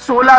16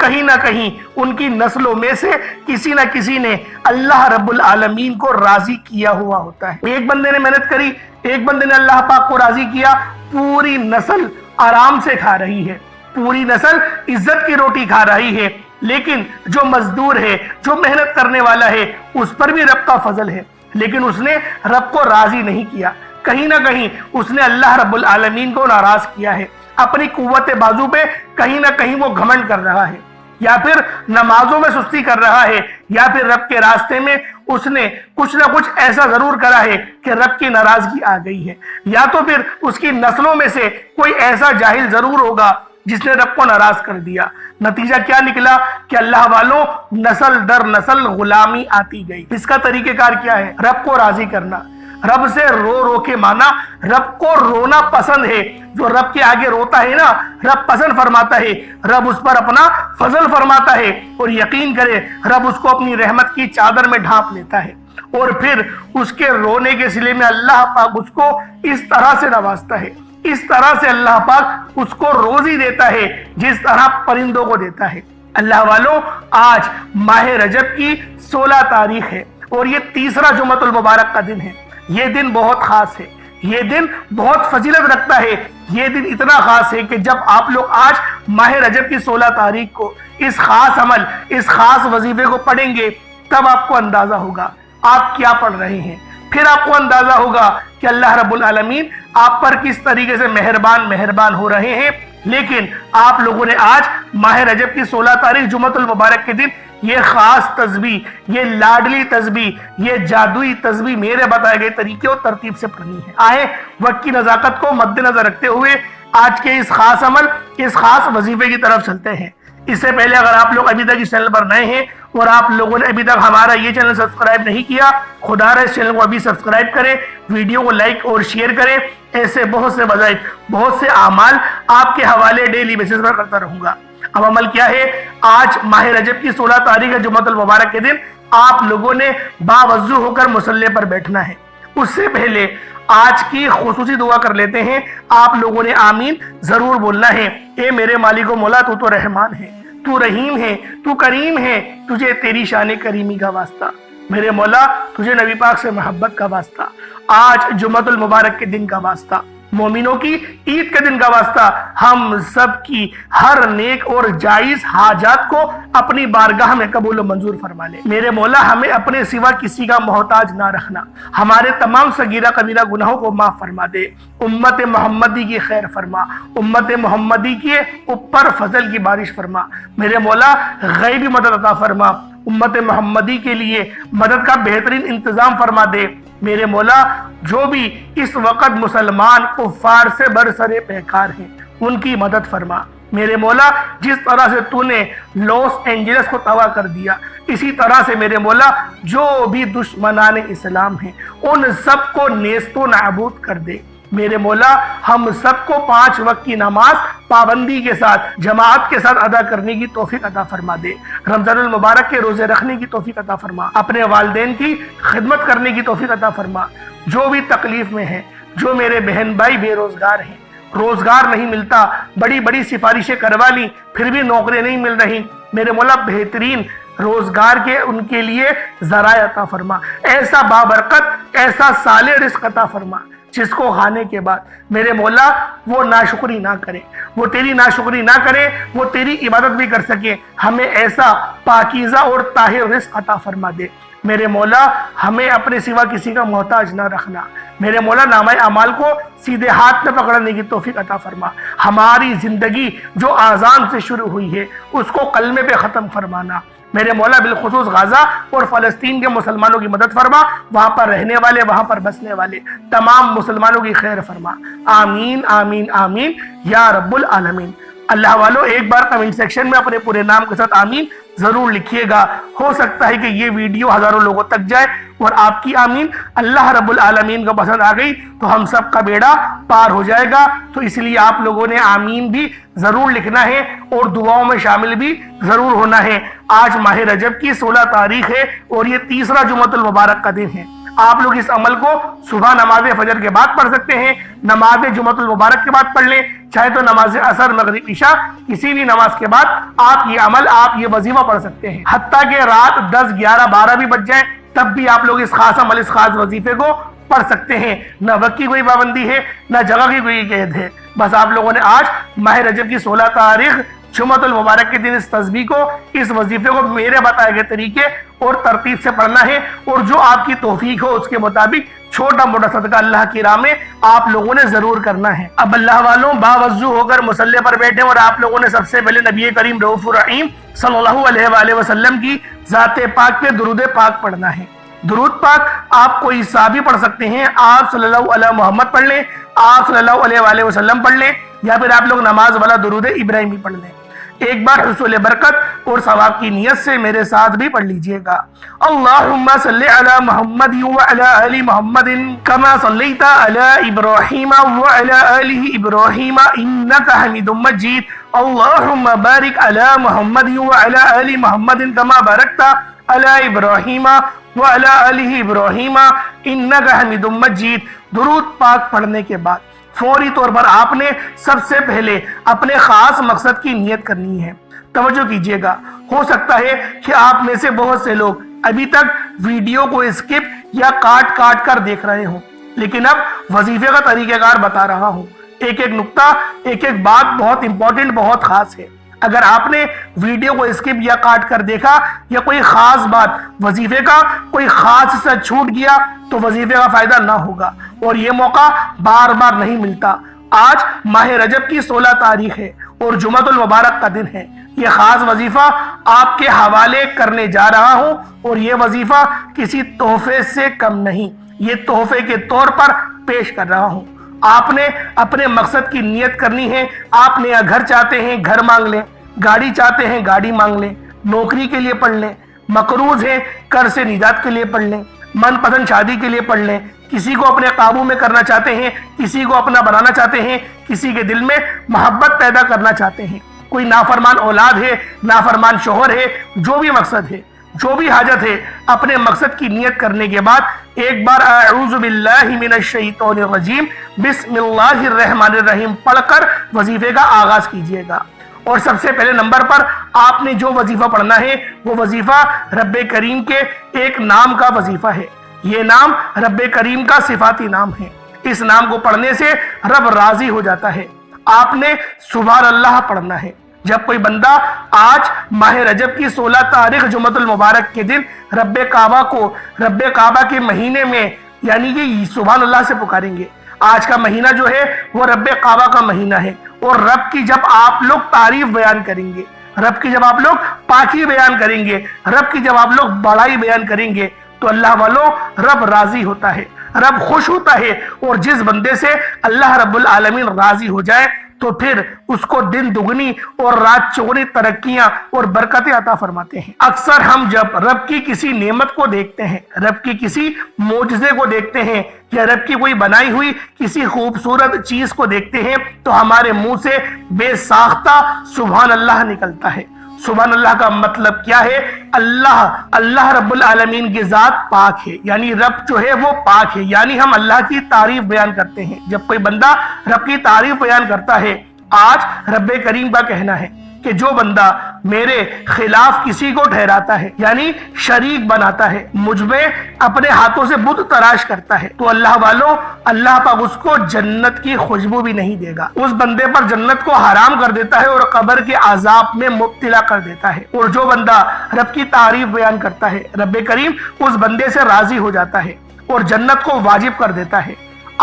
کہیں نہ کہیں ان کی نسلوں میں سے کسی نہ کسی نے اللہ رب العالمین کو راضی کیا ہوا ہوتا ہے۔ ایک بندے نے محنت کری، ایک بندے نے اللہ پاک کو راضی کیا، پوری نسل آرام سے کھا رہی ہے، پوری نسل عزت کی روٹی کھا رہی ہے، لیکن جو مزدور ہے، جو محنت کرنے والا ہے، اس پر بھی رب کا فضل ہے، لیکن اس نے رب کو راضی نہیں کیا، کہیں نہ کہیں اس نے اللہ رب العالمین کو ناراض کیا ہے، اپنی قوت بازو پہ کہیں نہ کہیں وہ گھمنڈ کر رہا ہے، یا پھر نمازوں میں سستی کر رہا ہے، یا پھر رب کے راستے میں اس نے کچھ نہ کچھ ایسا ضرور کرا ہے کہ رب کی ناراضگی آ گئی ہے، یا تو پھر اس کی نسلوں میں سے کوئی ایسا جاہل ضرور ہوگا جس نے رب کو ناراض کر دیا۔ نتیجہ کیا نکلا کہ اللہ والوں نسل در نسل غلامی آتی گئی۔ اس کا طریقہ کار کیا ہے؟ رب کو راضی کرنا، رب سے رو رو کے مانا، رب کو رونا پسند ہے، جو رب کے آگے روتا ہے نا، رب پسند فرماتا ہے، رب اس پر اپنا فضل فرماتا ہے، اور یقین کرے رب اس کو اپنی رحمت کی چادر میں ڈھانپ لیتا ہے، اور پھر اس کے رونے کے صلے میں اللہ پاک اس کو اس طرح سے نوازتا ہے، اس طرح سے اللہ پاک اس کو روزی دیتا ہے جس طرح پرندوں کو دیتا ہے۔ اللہ والوں، آج ماہ رجب کی 16 تاریخ ہے، اور یہ تیسرا جمعۃ المبارک کا دن ہے۔ یہ دن بہت خاص ہے، یہ دن بہت فضیلت رکھتا ہے، یہ دن اتنا خاص ہے کہ جب آپ لوگ آج ماہ رجب کی 16 تاریخ کو اس خاص عمل، اس خاص وظیفے کو پڑھیں گے، تب آپ کو اندازہ ہوگا آپ کیا پڑھ رہے ہیں، پھر آپ کو اندازہ ہوگا کہ اللہ رب العالمین آپ پر کس طریقے سے مہربان ہو رہے ہیں۔ لیکن آپ لوگوں نے آج ماہ رجب کی 16 تاریخ جمعۃ المبارک کے دن یہ خاص تسبیح، یہ لاڈلی تسبیح، یہ جادوئی تسبیح میرے بتائے گئے طریقے اور ترتیب سے پڑھنی ہے۔ آئے وقت کی نزاکت کو مد نظر رکھتے ہوئے آج کے اس خاص عمل، اس خاص وظیفے کی طرف چلتے ہیں۔ اس سے پہلے اگر آپ لوگ ابھی تک اس چینل پر نئے ہیں اور آپ لوگوں نے ابھی تک ہمارا یہ چینل سبسکرائب نہیں کیا، خدا رہا اس چینل کو ابھی سبسکرائب کریں، ویڈیو کو لائک اور شیئر کریں۔ ایسے بہت سے وظائف، بہت سے اعمال آپ کے حوالے ڈیلی بیسس پر کرتا رہوں گا۔ اب عمل کیا ہے؟ آج ماہ رجب کی 16 تاریخ جمعۃ المبارک کے دن آپ لوگوں نے باوضو ہو کر مصلی پر بیٹھنا ہے۔ اس سے پہلے آج کی خصوصی دعا کر لیتے ہیں، آپ لوگوں نے آمین ضرور بولنا ہے۔ اے میرے مالک و مولا، تو رحمان ہے، تو رحیم ہے، تو کریم ہے، تجھے تیری شان کریمی کا واسطہ، میرے مولا تجھے نبی پاک سے محبت کا واسطہ، آج جمعۃ المبارک کے دن کا واسطہ، مومنوں کی عید کے دن کا واسطہ، ہم سب کی ہر نیک اور جائز حاجات کو اپنی بارگاہ میں قبول و منظور فرما لے۔ میرے مولا ہمیں اپنے سوا کسی کا محتاج نہ رکھنا، ہمارے تمام صغیرہ کبیرہ گناہوں کو معاف فرما دے، امت محمدی کی خیر فرما، امت محمدی کے اوپر فضل کی بارش فرما، میرے مولا غیبی مدد عطا فرما، امت محمدی کے لیے مدد کا بہترین انتظام فرما دے، میرے مولا جو بھی اس وقت مسلمان کفار سے برسر پیکار ہیں ان کی مدد فرما، میرے مولا جس طرح سے تو نے لاس اینجلس کو تباہ کر دیا، اسی طرح سے میرے مولا جو بھی دشمنان اسلام ہیں ان سب کو نیست و نابود کر دے، میرے مولا ہم سب کو 5 وقت کی نماز پابندی کے ساتھ، جماعت کے ساتھ ادا کرنے کی توفیق عطا فرما دے، رمضان المبارک کے روزے رکھنے کی توفیق عطا فرما، اپنے والدین کی خدمت کرنے کی توفیق عطا فرما، جو بھی تکلیف میں ہیں، جو میرے بہن بھائی بے روزگار ہیں، روزگار نہیں ملتا، بڑی بڑی سفارشیں کروا لی پھر بھی نوکری نہیں مل رہی، میرے مولا بہترین روزگار کے ان کے لیے ذرائع عطا فرما، ایسا بابرکت، ایسا صالح رزق عطا فرما جس کو کھانے کے بعد میرے مولا وہ ناشکری نہ کرے، وہ تیری ناشکری نہ کرے، وہ تیری عبادت بھی کر سکے، ہمیں ایسا پاکیزہ اور طاہر رزق عطا فرما دے، میرے مولا ہمیں اپنے سوا کسی کا محتاج نہ رکھنا، میرے مولا نامہ اعمال کو سیدھے ہاتھ میں پکڑنے کی توفیق عطا فرما، ہماری زندگی جو آذان سے شروع ہوئی ہے اس کو کلمے پہ ختم فرمانا، میرے مولا بالخصوص غزہ اور فلسطین کے مسلمانوں کی مدد فرما، وہاں پر رہنے والے، وہاں پر بسنے والے تمام مسلمانوں کی خیر فرما، آمین آمین آمین یا رب العالمین۔ اللہ والوں ایک بار کمنٹ سیکشن میں اپنے پورے نام کے ساتھ آمین ضرور لکھیے گا، ہو سکتا ہے کہ یہ ویڈیو ہزاروں لوگوں تک جائے اور آپ کی آمین اللہ رب العالمین کو پسند آ گئی تو ہم سب کا بیڑا پار ہو جائے گا، تو اس لیے آپ لوگوں نے آمین بھی ضرور لکھنا ہے اور دعاؤں میں شامل بھی ضرور ہونا ہے۔ آج ماہ رجب کی 16 تاریخ ہے اور یہ تیسرا جمعۃ المبارک کا دن ہے۔ آپ لوگ اس عمل کو صبح نماز فجر کے بعد پڑھ سکتے ہیں، نماز جمعۃ المبارک کے بعد پڑھ لیں، چاہے تو نماز عصر مغرب عشاء کسی بھی نماز کے بعد آپ یہ عمل آپ یہ وظیفہ پڑھ سکتے ہیں، حتیٰ کہ رات 10 11 12 بھی بج جائیں تب بھی آپ لوگ اس خاص عمل اس خاص وظیفے کو پڑھ سکتے ہیں۔ نہ وقت کی کوئی پابندی ہے نہ جگہ کی کوئی قید ہے، بس آپ لوگوں نے آج ماہ رجب کی 16 تاریخ جمعۃ المبارک کے دن اس تسبیح کو اس وظیفے کو میرے بتائے گئے طریقے اور ترتیب سے پڑھنا ہے، اور جو آپ کی توفیق ہو اس کے مطابق چھوٹا موٹا صدقہ اللہ کی راہ میں آپ لوگوں نے ضرور کرنا ہے۔ اب اللہ والوں باوضو ہو کر مصلی پر بیٹھے اور آپ لوگوں نے سب سے پہلے نبی کریم رؤوف الرحیم صلی اللہ علیہ وآلہ وسلم کی ذات پاک پہ درود پاک پڑھنا ہے۔ درود پاک آپ کوئی سا بھی پڑھ سکتے ہیں، آپ صلی اللہ علیہ محمد پڑھ لیں، آپ صلی اللہ علیہ وآلہ وسلم پڑھ لیں، یا پھر آپ لوگ نماز والا درود ابراہیمی پڑھ لیں۔ ایک بار حصول برکت اور ثواب کی نیت سے میرے ساتھ بھی پڑھ لیجئے گا۔ اللہم صلی علی محمد وعلی آل محمد کما صلیت علی ابراہیم وعلی آل ابراہیم انکا حمید مجید۔ اللہم بارک علی محمد وعلی آل محمد کما بارکت علی ابراہیم وعلی آل ابراہیم انکا حمید مجید۔ درود پاک پڑھنے کے بعد فوری طور پر آپ نے سب سے پہلے اپنے خاص مقصد کی نیت کرنی ہے۔ توجہ کیجئے گا، ہو سکتا ہے کہ آپ میں سے بہت سے لوگ ابھی تک ویڈیو کو اسکپ یا کاٹ کاٹ کر دیکھ رہے ہوں، لیکن اب وظیفے کا طریقہ کار بتا رہا ہوں۔ ایک ایک نقطہ ایک ایک بات بہت امپورٹنٹ بہت خاص ہے۔ اگر آپ نے ویڈیو کو اسکپ یا کاٹ کر دیکھا یا کوئی خاص بات وظیفے کا کوئی خاص حصہ چھوٹ گیا تو وظیفے کا فائدہ نہ ہوگا، اور یہ موقع بار بار نہیں ملتا۔ آج ماہ رجب کی 16 تاریخ ہے اور جمعۃ المبارک کا دن ہے۔ یہ خاص وظیفہ آپ کے حوالے کرنے جا رہا ہوں، اور یہ وظیفہ کسی تحفے سے کم نہیں، یہ تحفے کے طور پر پیش کر رہا ہوں۔ آپ نے اپنے مقصد کی نیت کرنی ہے۔ آپ نیا گھر چاہتے ہیں گھر مانگ لیں، گاڑی چاہتے ہیں گاڑی مانگ لیں، نوکری کے لیے پڑھ لیں، مقروض ہیں قرض سے نجات کے لیے پڑھ لیں، من پسند شادی کے لیے پڑھ لیں، کسی کو اپنے قابو میں کرنا چاہتے ہیں، کسی کو اپنا بنانا چاہتے ہیں، کسی کے دل میں محبت پیدا کرنا چاہتے ہیں، کوئی نافرمان اولاد ہے، نافرمان شوہر ہے، جو بھی مقصد ہے، جو بھی حاجت ہے، اپنے مقصد کی نیت کرنے کے بعد ایک بار اعوذ باللہ من الشیطان الرجیم بسم اللہ الرحمن الرحیم پڑھ کر وظیفے کا آغاز کیجئے گا۔ اور سب سے پہلے نمبر پر آپ نے جو وظیفہ پڑھنا ہے وہ وظیفہ رب کریم کے ایک نام کا وظیفہ ہے۔ یہ نام رب کریم کا صفاتی نام ہے۔ اس نام کو پڑھنے سے رب راضی ہو جاتا ہے۔ آپ نے سبحان اللہ پڑھنا ہے۔ جب کوئی بندہ آج ماہ رجب کی 16 تاریخ جمعۃ المبارک کے دن رب کعبہ کو رب کعبہ کے مہینے میں یعنی کہ سبحان اللہ سے پکاریں گے، آج کا مہینہ جو ہے وہ رب کعبہ کا مہینہ ہے، اور رب کی جب آپ لوگ تعریف بیان کریں گے، رب کی جب آپ لوگ پاکی بیان کریں گے، رب کی جب آپ لوگ بڑائی بیان کریں گے تو اللہ والوں رب راضی ہوتا ہے، رب خوش ہوتا ہے، اور جس بندے سے اللہ رب العالمین راضی ہو جائے تو پھر اس کو دن دگنی اور رات چگنی ترقیاں اور برکتیں عطا فرماتے ہیں۔ اکثر ہم جب رب کی کسی نعمت کو دیکھتے ہیں، رب کی کسی معجزے کو دیکھتے ہیں، یا رب کی کوئی بنائی ہوئی کسی خوبصورت چیز کو دیکھتے ہیں تو ہمارے منہ سے بے ساختہ سبحان اللہ نکلتا ہے۔ سبحان اللہ کا مطلب کیا ہے؟ اللہ رب العالمین کی ذات پاک ہے، یعنی رب جو ہے وہ پاک ہے، یعنی ہم اللہ کی تعریف بیان کرتے ہیں۔ جب کوئی بندہ رب کی تعریف بیان کرتا ہے، آج رب کریم کا کہنا ہے کہ جو بندہ میرے خلاف کسی کو ٹھہراتا ہے یعنی شریک بناتا ہے، مجھ میں اپنے ہاتھوں سے بت تراش کرتا ہے، تو اللہ والوں اللہ پاک اس کو جنت کی خوشبو بھی نہیں دے گا، اس بندے پر جنت کو حرام کر دیتا ہے اور قبر کے عذاب میں مبتلا کر دیتا ہے۔ اور جو بندہ رب کی تعریف بیان کرتا ہے، رب کریم اس بندے سے راضی ہو جاتا ہے اور جنت کو واجب کر دیتا ہے۔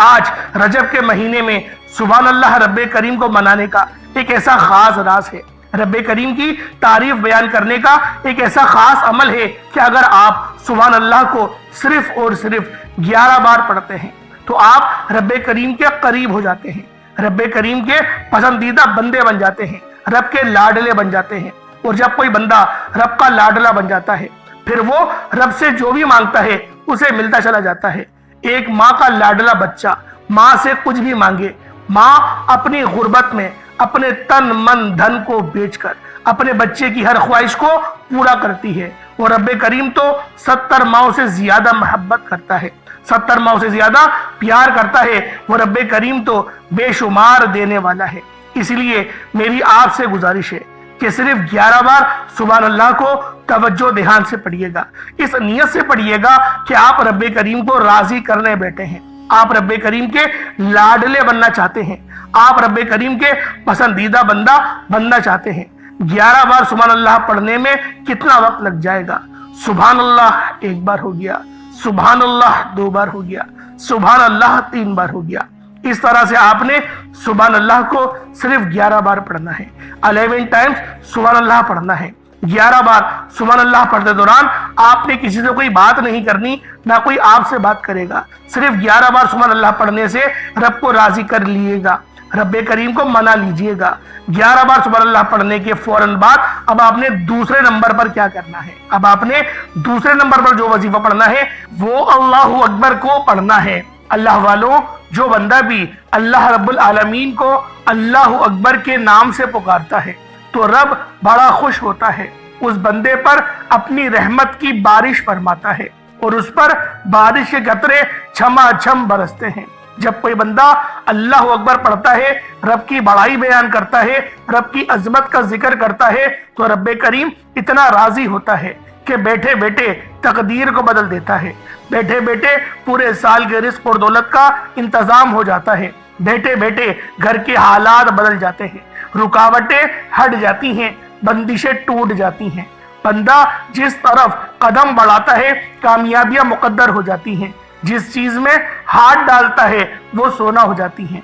آج رجب کے مہینے میں سبحان اللہ رب کریم کو منانے کا ایک ایسا خاص راز ہے، رب کریم کی تعریف بیان کرنے کا ایک ایسا خاص عمل ہے کہ اگر آپ سبحان اللہ کو صرف اور صرف 11 بار پڑھتے ہیں تو آپ رب کریم کے قریب ہو جاتے ہیں، رب کریم کے پسندیدہ بندے بن جاتے ہیں، رب کے لاڈلے بن جاتے ہیں۔ اور جب کوئی بندہ رب کا لاڈلا بن جاتا ہے پھر وہ رب سے جو بھی مانگتا ہے اسے ملتا چلا جاتا ہے۔ ایک ماں کا لاڈلا بچہ ماں سے کچھ بھی مانگے، ماں اپنی غربت میں اپنے تن من دھن کو بیچ کر اپنے بچے کی ہر خواہش کو پورا کرتی ہے، اور رب کریم تو 70 ماؤں سے زیادہ محبت کرتا ہے، 70 ماؤں سے زیادہ پیار کرتا ہے، وہ رب کریم تو بے شمار دینے والا ہے۔ اس لیے میری آپ سے گزارش ہے کہ صرف 11 بار سبحان اللہ کو توجہ دھیان سے پڑھیے گا، اس نیت سے پڑھیے گا کہ آپ رب کریم کو راضی کرنے بیٹھے ہیں، آپ رب کریم کے لاڈلے بننا چاہتے ہیں، آپ رب کریم کے پسندیدہ بندہ بننا چاہتے ہیں۔ 11 بار سبحان اللہ پڑھنے میں کتنا وقت لگ جائے گا؟ سبحان اللہ 1 بار ہو گیا، سبحان اللہ 2 بار ہو گیا، سبحان اللہ 3 بار ہو گیا۔ اس طرح سے آپ نے سبحان اللہ کو صرف 11 بار پڑھنا ہے، 11 ٹائمز سبحان اللہ پڑھنا ہے۔ 11 بار سبحان اللہ پڑھتے دوران آپ نے کسی سے کوئی بات نہیں کرنی، نہ کوئی آپ سے بات کرے گا، صرف 11 بار سبحان اللہ پڑھنے سے رب کو راضی کر لیے گا، رب کریم کو منا لیجئے گا۔ 11 بار سبحان اللہ پڑھنے کے فوراً بعد اب آپ نے دوسرے نمبر پر کیا کرنا ہے؟ اب آپ نے دوسرے نمبر پر جو وظیفہ پڑھنا ہے وہ اللہ اکبر کو پڑھنا ہے۔ اللہ والوں، جو بندہ بھی اللہ رب العالمین کو اللہ اکبر کے نام سے پکارتا ہے تو رب بڑا خوش ہوتا ہے، اس بندے پر اپنی رحمت کی بارش فرماتا ہے اور اس پر بارش کے قطرے چھما چھم برستے ہیں۔ جب کوئی بندہ اللہ اکبر پڑھتا ہے، رب کی بڑائی بیان کرتا ہے، رب کی عظمت کا ذکر کرتا ہے تو رب کریم اتنا راضی ہوتا ہے کہ بیٹھے بیٹھے تقدیر کو بدل دیتا ہے، بیٹھے بیٹھے پورے سال کے رزق اور دولت کا انتظام ہو جاتا ہے، بیٹھے بیٹھے گھر کے حالات بدل جاتے ہیں، رکاوٹیں ہٹ جاتی ہیں، بندشیں ٹوٹ جاتی ہیں۔ بندہ جس طرف قدم بڑھاتا ہے کامیابیاں مقدر ہو جاتی ہیں، جس چیز میں ہاتھ ڈالتا ہے وہ سونا ہو جاتی ہیں۔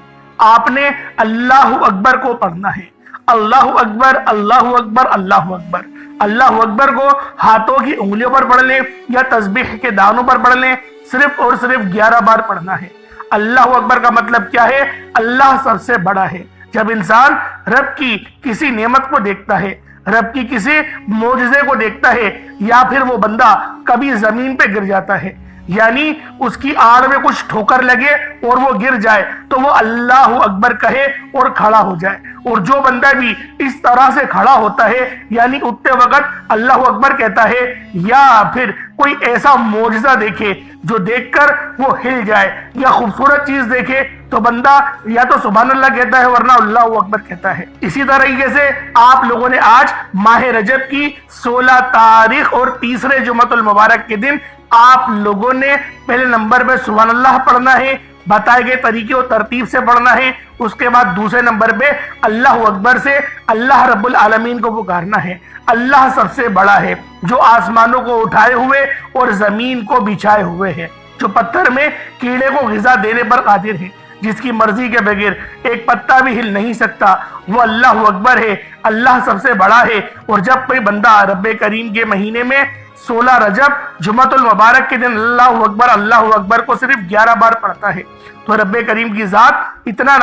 آپ نے اللہ اکبر کو پڑھنا ہے، اللہ اکبر اللہ اکبر اللہ اکبر۔ اللہ اکبر کو ہاتھوں کی انگلیوں پر پڑھ لیں یا تسبیح کے دانوں پر پڑھ لیں، صرف اور صرف 11 بار پڑھنا ہے۔ اللہ اکبر کا مطلب کیا ہے؟ اللہ سب سے بڑا ہے۔ جب انسان رب کی کسی نعمت کو دیکھتا ہے، رب کی کسی معجزے کو دیکھتا ہے، یا پھر وہ بندہ کبھی زمین پہ گر جاتا ہے، یعنی اس کی آڑ میں کچھ ٹھوکر لگے اور وہ گر جائے تو وہ اللہ اکبر کہے اور کھڑا ہو جائے۔ اور جو بندہ بھی اس طرح سے کھڑا ہوتا ہے، یعنی اٹھتے وقت اللہ اکبر کہتا ہے، یا پھر کوئی ایسا معجزہ دیکھے جو دیکھ کر وہ ہل جائے، یا خوبصورت چیز دیکھے تو بندہ یا تو سبحان اللہ کہتا ہے ورنہ اللہ اکبر کہتا ہے۔ اسی طریقے سے آپ لوگوں نے آج ماہ رجب کی 16 تاریخ اور تیسرے جمعۃ المبارک کے دن آپ لوگوں نے پہلے نمبر پہ سبحان اللہ پڑھنا ہے، بتائے گئے طریقے اور ترتیب سے پڑھنا ہے۔ اس کے بعد دوسرے نمبر پہ اللہ اکبر سے اللہ رب العالمین کو پکارنا ہے۔ اللہ سب سے بڑا ہے، جو آسمانوں کو اٹھائے ہوئے اور زمین کو بچھائے ہوئے ہے، جو پتھر میں کیڑے کو غذا دینے پر قادر ہے، جس کی مرضی کے بغیر ایک پتا بھی ہل نہیں سکتا، وہ اللہ اکبر ہے۔ اللہ سب سے بڑا ہے۔ اور جب کوئی بندہ رب کریم کے مہینے میں 16 رجب جمعۃ المبارک کے دن اللہ اکبر کو صرف 11 بار پڑھتا ہے تو رب کریم کی ذات اتنا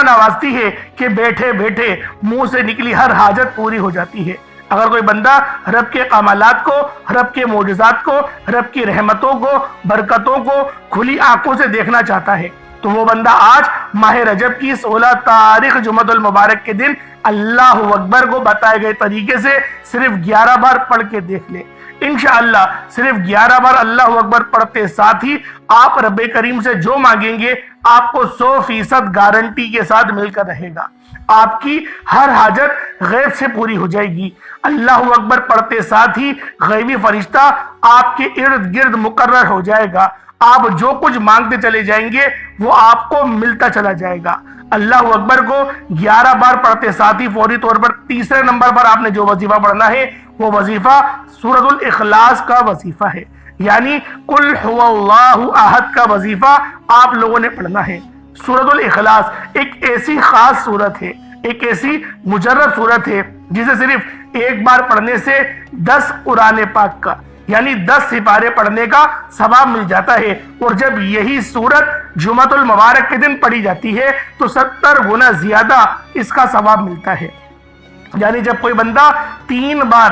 نوازتی ہے کہ بیٹھے بیٹھے منہ سے نکلی ہر حاجت پوری ہو جاتی ہے۔ اگر کوئی بندہ رب کے کمالات کو، رب کے معجزات کو، رب کی رحمتوں کو، برکتوں کو کھلی آنکھوں سے دیکھنا چاہتا ہے تو وہ بندہ آج ماہ رجب کی 16 تاریخ جمعۃ المبارک کے دن اللہ اکبر کو بتائے گئے طریقے سے صرف 11 بار پڑھ کے دیکھ لے۔ انشاءاللہ صرف 11 بار اللہ اکبر پڑھتے ساتھ ہی آپ رب کریم سے جو مانگیں گے آپ کو 100% گارنٹی کے ساتھ مل کر رہے گا۔ آپ کی ہر حاجت غیب سے پوری ہو جائے گی۔ اللہ اکبر پڑھتے ساتھ ہی غیبی فرشتہ آپ کے ارد گرد مقرر ہو جائے گا۔ آپ جو کچھ مانگتے چلے جائیں گے وہ آپ کو ملتا چلا جائے گا۔ اللہ اکبر کو 11 بار پڑھتے ساتھ ہی فوری طور پر تیسرے نمبر پر آپ نے جو وظیفہ پڑھنا ہے وہ وظیفہ سورۃ الاخلاص کا وظیفہ ہے، یعنی قل هو اللہ احد کا وظیفہ آپ لوگوں نے پڑھنا ہے۔ سورۃ الاخلاص ایک ایسی خاص سورت ہے، ایک ایسی مجرب سورت ہے جسے صرف ایک بار پڑھنے سے 10 قرآن پاک کا یعنی 10 سپارے پڑھنے کا ثواب مل جاتا ہے، اور جب یہی سورت جمعۃ المبارک کے دن پڑھی جاتی ہے تو 70 گنا زیادہ اس کا ثواب ملتا ہے۔ یعنی جب کوئی بندہ 3 بار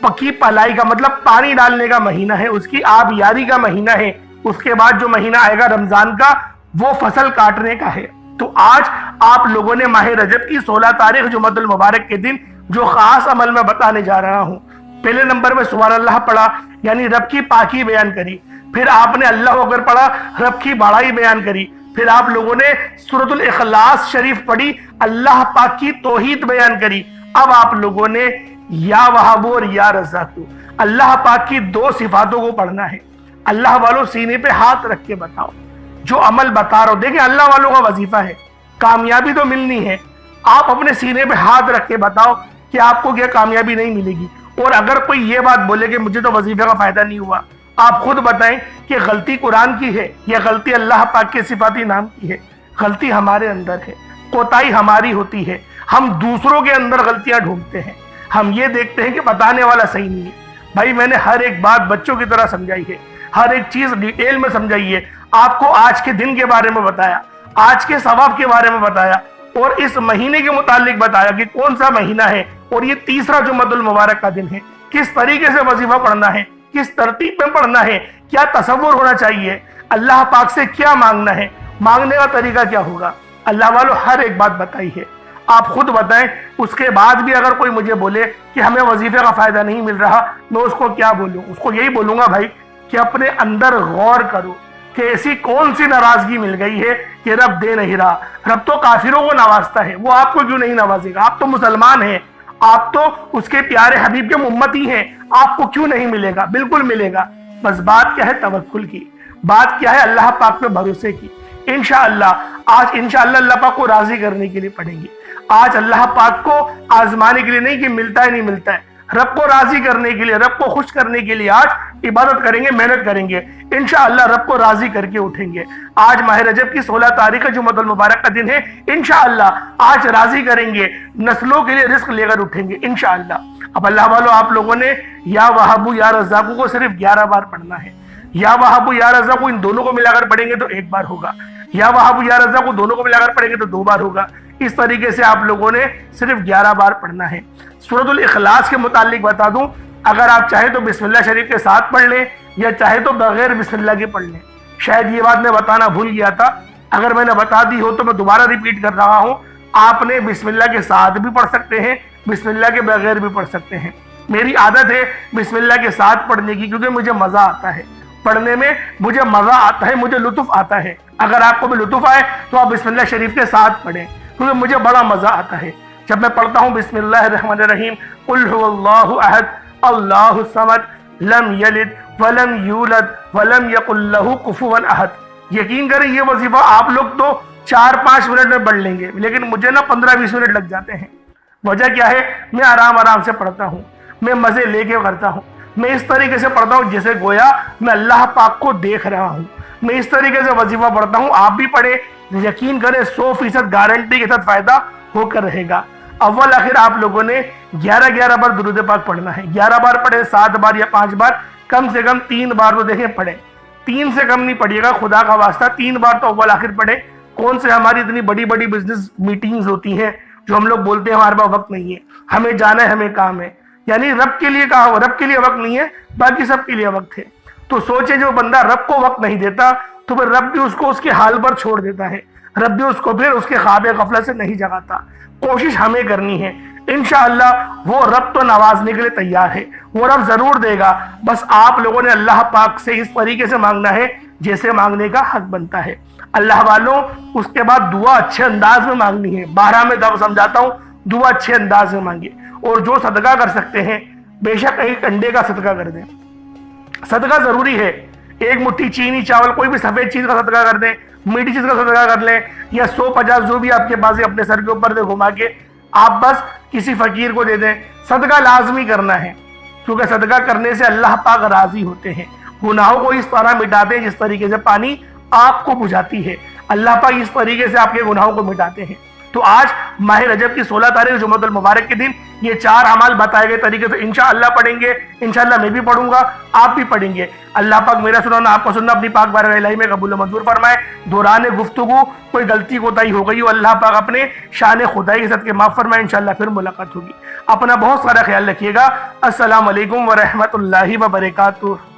پکی پلائی کا مطلب پانی ڈالنے کا مہینہ ہے، اس کی آبیاری کا مہینہ ہے، اس کے بعد جو مہینہ آئے گا رمضان کا وہ فصل کاٹنے کا ہے۔ تو آج آپ لوگوں نے ماہ رجب کی 16 تاریخ جمعۃ المبارک کے دن جو خاص عمل میں بتانے جا رہا ہوں، پہلے نمبر میں سبحان اللہ پڑھا، یعنی رب کی پاکی بیان کری، پھر آپ نے اللہ اکبر پڑھا، رب کی بڑائی بیان کری، پھر آپ لوگوں نے سورۃ الاخلاص شریف پڑھی، اللہ پاک کی توحید بیان کری۔ اب آپ لوگوں نے یا وہاب اور یا رزاق، اللہ پاک کی 2 صفاتوں کو پڑھنا ہے۔ اللہ والوں سینے پہ ہاتھ رکھ کے بتاؤ، جو عمل بتا رہا ہو، دیکھیں اللہ والوں کا وظیفہ ہے، کامیابی تو ملنی ہے، آپ اپنے سینے پہ ہاتھ رکھ کے بتاؤ کہ آپ کو کیا کامیابی نہیں ملے گی۔ اور اگر کوئی یہ بات بولے کہ مجھے تو وظیفے کا فائدہ نہیں ہوا، آپ خود بتائیں کہ غلطی قرآن کی ہے یا غلطی اللہ پاک کے صفاتی نام کی ہے؟ غلطی ہمارے اندر ہے، کوتاہی ہماری ہوتی ہے، ہم دوسروں کے اندر غلطیاں ڈھونڈتے ہیں، ہم یہ دیکھتے ہیں کہ بتانے والا صحیح نہیں ہے۔ بھائی میں نے ہر ایک بات بچوں کی طرح سمجھائی ہے، ہر ایک چیز ڈیٹیل میں سمجھائی ہے، آپ کو آج کے دن کے بارے میں بتایا، آج کے ثواب کے بارے میں بتایا، اور اس مہینے کے متعلق بتایا کہ کون سا مہینہ ہے اور یہ تیسرا جمعۃ المبارک کا دن ہے، کس طریقے سے وظیفہ پڑھنا ہے، کس ترتیب میں پڑھنا ہے، کیا تصور ہونا چاہیے، اللہ پاک سے کیا مانگنا ہے، مانگنے کا طریقہ کیا ہوگا، اللہ والوں ہر ایک بات بتائی ہے۔ آپ خود بتائیں، اس کے بعد بھی اگر کوئی مجھے بولے کہ ہمیں وظیفے کا فائدہ نہیں مل رہا، میں اس کو کیا بولوں؟ اس کو یہی بولوں گا بھائی کہ اپنے اندر غور کرو کہ ایسی کون سی ناراضگی مل گئی ہے کہ رب دے نہیں رہا۔ رب تو کافروں کو نوازتا ہے، وہ آپ کو کیوں نہیں نوازے گا؟ آپ تو مسلمان ہیں، آپ تو اس کے پیارے حبیب کے امتی ہیں، آپ کو کیوں نہیں ملے گا؟ بالکل ملے گا۔ بس بات کیا ہے؟ توکل کی، بات کیا ہے؟ اللہ پاک پہ بھروسے کی۔ انشاءاللہ آج انشاءاللہ اللہ پاک کو راضی کرنے کے لیے پڑھیں گے، آج اللہ پاک کو آزمانے کے لیے نہیں کہ ملتا ہے نہیں ملتا ہے، رب کو راضی کرنے کے لیے، رب کو خوش کرنے کے لیے آج عبادت کریں گے، محنت کریں گے، انشاءاللہ رب کو راضی کر کے اٹھیں گے۔ آج ماہ رجب کی 16 تاریخ جمعۃ المبارک کا دن ہے، انشاءاللہ آج راضی کریں گے، نسلوں کے لیے رزق لے کر اٹھیں گے انشاءاللہ۔ اب اللہ والوں آپ لوگوں نے یا وہاب یا رزاق کو صرف 11 بار پڑھنا ہے۔ یا وہاب یا رزاق ان دونوں کو ملا کر پڑھیں گے تو 1 بار ہوگا، یا وہاب یا رزاق کو دونوں کو ملا کر پڑھیں گے تو 2 بار ہوگا۔ اس طریقے سے آپ لوگوں نے صرف 11 بار پڑھنا ہے۔ سورۃ الاخلاص کے متعلق بتا دوں، اگر آپ چاہیں تو بسم اللہ شریف کے ساتھ پڑھ لیں یا چاہے تو بغیر بسم اللہ کے پڑھ لیں۔ شاید یہ بات میں بتانا بھول گیا تھا، اگر میں نے بتا دی ہو تو میں دوبارہ ریپیٹ کر رہا ہوں، آپ نے بسم اللہ کے ساتھ بھی پڑھ سکتے ہیں، بسم اللہ کے بغیر بھی پڑھ سکتے ہیں۔ میری عادت ہے بسم اللہ کے ساتھ پڑھنے کی، کیونکہ مجھے مزہ آتا ہے پڑھنے میں، مجھے مزہ آتا ہے، مجھے لطف آتا ہے۔ اگر آپ کو بھی لطف آئے تو آپ بسم اللہ شریف کے ساتھ پڑھیں، کیونکہ مجھے بڑا مزہ آتا ہے جب میں پڑھتا ہوں بسم اللہ الرحمن الرحیم، قل هو اللہ احد اللہ الصمد لم یلد ولم یولد ولم یکن لہ کفوا احد۔ یقین کریں یہ وظیفہ آپ لوگ تو 4-5 منٹ میں پڑھ لیں گے، لیکن مجھے نا 15-20 منٹ لگ جاتے ہیں۔ وجہ کیا ہے؟ میں آرام سے پڑھتا ہوں، میں مزے لے کے کرتا ہوں، میں اس طریقے سے پڑھتا ہوں جیسے گویا میں اللہ پاک کو دیکھ رہا ہوں۔ میں اس طریقے سے وظیفہ پڑھتا ہوں، آپ بھی پڑھیں، یقین کریں 100% گارنٹی کے ساتھ فائدہ ہو کر رہے گا۔ اول آخر آپ لوگوں نے 11 بار درود پاک پڑھنا ہے، 11 بار پڑھیں، 7 بار یا 5 بار، کم سے کم 3 بار تو دیکھیں پڑھیں، 3 سے کم نہیں پڑھیے گا، خدا کا واسطہ 3 بار تو اول آخر پڑھیں۔ کون سے ہماری اتنی بڑی بڑی بزنس میٹنگز ہوتی ہیں جو ہم لوگ بولتے ہیں ہمارے پاس وقت نہیں ہے، ہمیں جانا ہے، ہمیں کام ہے، یعنی رب کے لیے کہا، رب کے لیے وقت نہیں ہے، باقی سب کے لیے وقت ہے۔ تو سوچے جو بندہ رب کو وقت نہیں دیتا تو پھر رب بھی اس کو اس کے حال پر چھوڑ دیتا ہے، رب بھی اس کو پھر اس کے خواب غفلت سے نہیں جگاتا۔ کوشش ہمیں کرنی ہے، انشاءاللہ وہ رب تو نوازنے کے لیے تیار ہے، وہ رب ضرور دے گا، بس آپ لوگوں نے اللہ پاک سے اس طریقے سے مانگنا ہے جیسے مانگنے کا حق بنتا ہے۔ اللہ والوں اس کے بعد دعا اچھے انداز میں مانگنی ہے، 12 میں سمجھاتا ہوں، دعا اچھے انداز میں مانگے، اور جو صدقہ کر سکتے ہیں بے شک ایک انڈے کا صدقہ کر دیں، صدقہ ضروری ہے، 1 مٹھی چینی چاول کوئی بھی سفید چیز کا صدقہ کر دیں، میٹھی چیز کا صدقہ کر لیں، یا 100-50 جو بھی آپ کے پاس ہے اپنے سر کے اوپر سے گھما کے آپ بس کسی فقیر کو دے دیں۔ صدقہ لازمی کرنا ہے، کیونکہ صدقہ کرنے سے اللہ پاک راضی ہوتے ہیں، گناہوں کو اس طرح مٹاتے ہیں جس طریقے سے پانی آگ کو بجھاتی ہے، اللہ پاک اس طریقے سے آپ کے گناہوں کو مٹاتے ہیں۔ تو آج ماہ رجب کی 16 تاریخ جمعۃ المبارک کے دن یہ 4 اعمال بتائے گئے طریقے سے انشاءاللہ پڑھیں گے. انشاءاللہ میں بھی پڑھوں گا, آپ بھی پڑھیں گے. اللہ پاک میرا سننا آپ کو سننا اپنی پاک بارگاہ الہی میں قبول و منظور فرمائے. دوران گفتگو کوئی غلطی کوتاہی ہو گئی ہو, اللہ پاک اپنے شان خدائی کے صدقے معاف فرمائے. انشاءاللہ پھر ملاقات ہوگی. اپنا بہت سارا خیال رکھیے گا. السلام علیکم ورحمۃ اللہ وبرکاتہ.